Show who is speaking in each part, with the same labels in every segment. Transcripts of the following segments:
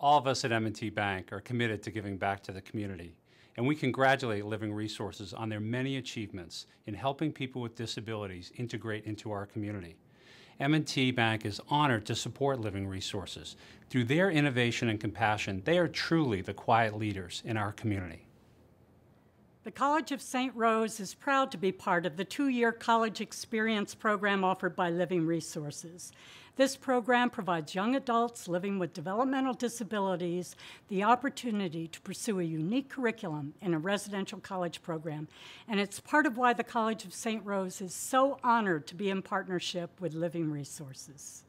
Speaker 1: All of us at M&T Bank are committed to giving back to the community, and we congratulate Living Resources on their many achievements in helping people with disabilities integrate into our community. M&T Bank is honored to support Living Resources. Through their innovation and compassion, they are truly the quiet leaders in our community.
Speaker 2: The College of St. Rose is proud to be part of the 2-year college experience program offered by Living Resources. This program provides young adults living with developmental disabilities the opportunity to pursue a unique curriculum in a residential college program, and it's part of why the College of St. Rose is so honored to be in partnership with Living Resources.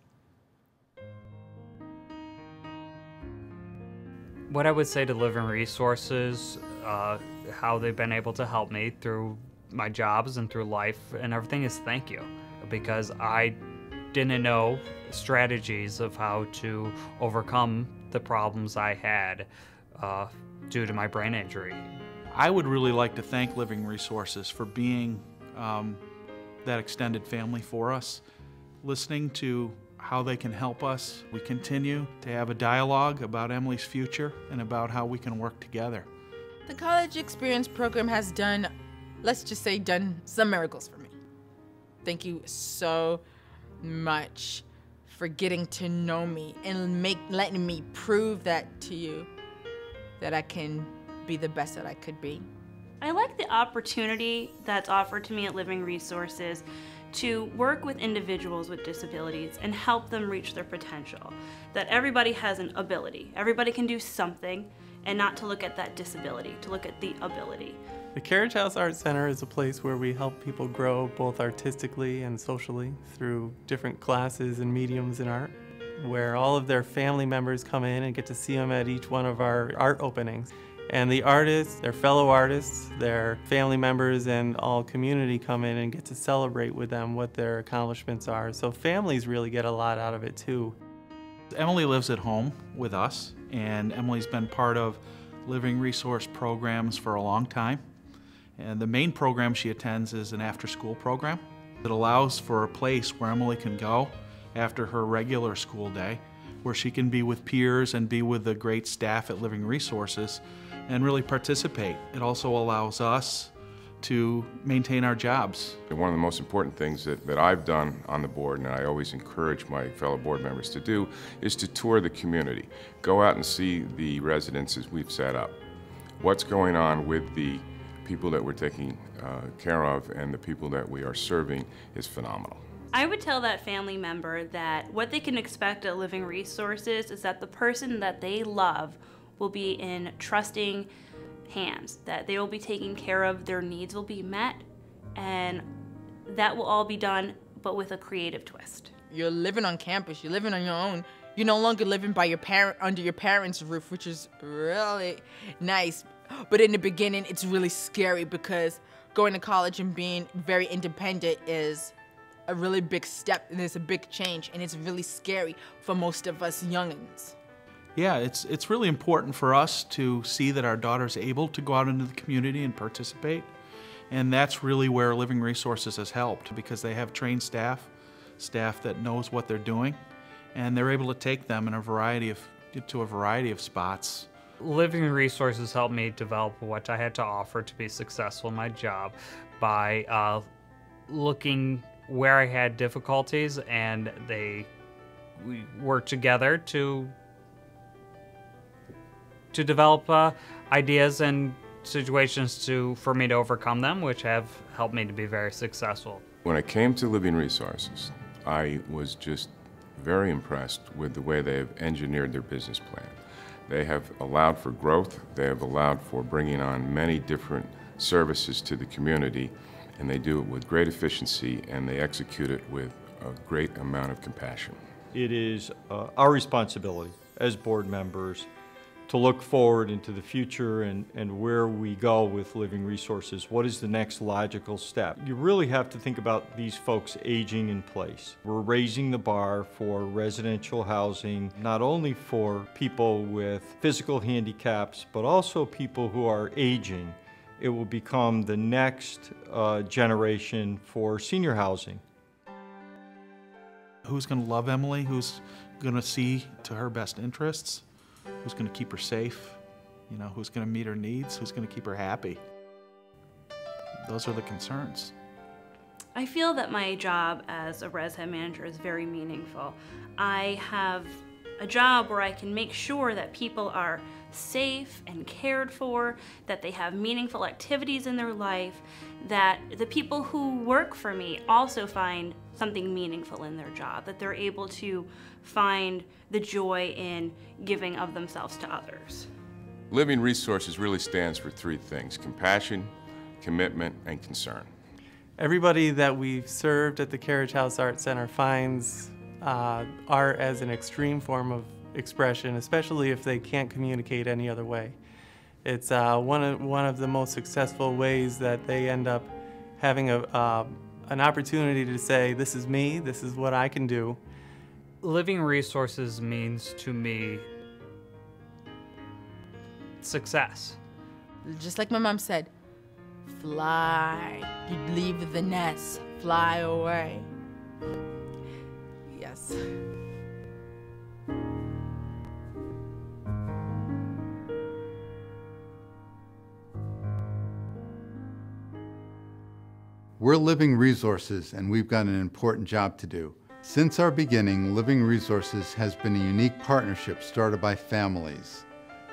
Speaker 3: What I would say to Living Resources, how they've been able to help me through my jobs and through life and everything, is thank you. Because I didn't know strategies of how to overcome the problems I had due to my brain injury.
Speaker 4: I would really like to thank Living Resources for being that extended family for us, listening to how they can help us. We continue to have a dialogue about Emily's future and about how we can work together.
Speaker 5: The college experience program has done, let's just say, done some miracles for me. Thank you so much for getting to know me and letting me prove that to you, that I can be the best that I could be.
Speaker 6: I like the opportunity that's offered to me at Living Resources to work with individuals with disabilities and help them reach their potential. That everybody has an ability. Everybody can do something, and not to look at that disability, to look at the ability.
Speaker 7: The Carriage House Art Center is a place where we help people grow both artistically and socially through different classes and mediums in art, where all of their family members come in and get to see them at each one of our art openings. And the artists, their fellow artists, their family members, and all community come in and get to celebrate with them what their accomplishments are. So families really get a lot out of it too.
Speaker 4: Emily lives at home with us, and Emily's been part of Living Resource programs for a long time. And the main program she attends is an after-school program. It allows for a place where Emily can go after her regular school day, where she can be with peers and be with the great staff at Living Resources and really participate. It also allows us to maintain our jobs.
Speaker 8: One of the most important things that I've done on the board, and I always encourage my fellow board members to do, is to tour the community. Go out and see the residences we've set up. What's going on with the people that we're taking care of and the people that we are serving is phenomenal.
Speaker 6: I would tell that family member that what they can expect at Living Resources is that the person that they love will be in trusting hands, that they will be taken care of, their needs will be met, and that will all be done, but with a creative twist.
Speaker 5: You're living on campus, you're living on your own. You're no longer living by under your parents' roof, which is really nice. But in the beginning, it's really scary because going to college and being very independent is a really big step, and it's a big change, and it's really scary for most of us youngins.
Speaker 4: Yeah, it's really important for us to see that our daughter's able to go out into the community and participate. And that's really where Living Resources has helped, because they have trained staff that knows what they're doing, and they're able to take them in a variety of spots.
Speaker 3: Living Resources helped me develop what I had to offer to be successful in my job by looking where I had difficulties, and we worked together to develop ideas and situations for me to overcome them, which have helped me to be very successful.
Speaker 8: When I came to Living Resources, I was just very impressed with the way they have engineered their business plan. They have allowed for growth, they have allowed for bringing on many different services to the community, and they do it with great efficiency, and they execute it with a great amount of compassion.
Speaker 9: It is our responsibility as board members to look forward into the future and where we go with Living Resources. What is the next logical step? You really have to think about these folks aging in place. We're raising the bar for residential housing, not only for people with physical handicaps, but also people who are aging. It will become the next generation for senior housing.
Speaker 4: Who's going to love Emily? Who's going to see to her best interests? Who's going to keep her safe? You know, who's going to meet her needs? Who's going to keep her happy? Those are the concerns.
Speaker 6: I feel that my job as a res head manager is very meaningful. I have a job where I can make sure that people are safe and cared for, that they have meaningful activities in their life, that the people who work for me also find something meaningful in their job, that they're able to find the joy in giving of themselves to others.
Speaker 8: Living Resources really stands for three things: compassion, commitment, and concern.
Speaker 7: Everybody that we've served at the Carriage House Art Center finds art as an extreme form of expression, especially if they can't communicate any other way. It's one of the most successful ways that they end up having an opportunity to say, this is me, this is what I can do.
Speaker 3: Living Resources means to me success.
Speaker 5: Just like my mom said, fly. You'd leave the nest, fly away. Yes.
Speaker 10: We're Living Resources, and we've got an important job to do. Since our beginning, Living Resources has been a unique partnership started by families.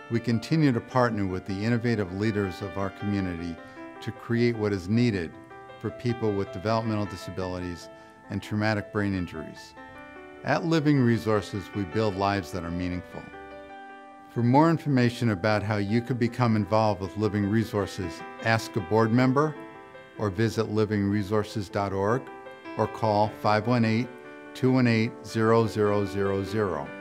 Speaker 10: We continue to partner with the innovative leaders of our community to create what is needed for people with developmental disabilities and traumatic brain injuries. At Living Resources, we build lives that are meaningful. For more information about how you could become involved with Living Resources, ask a board member or visit livingresources.org or call 518-218-0000.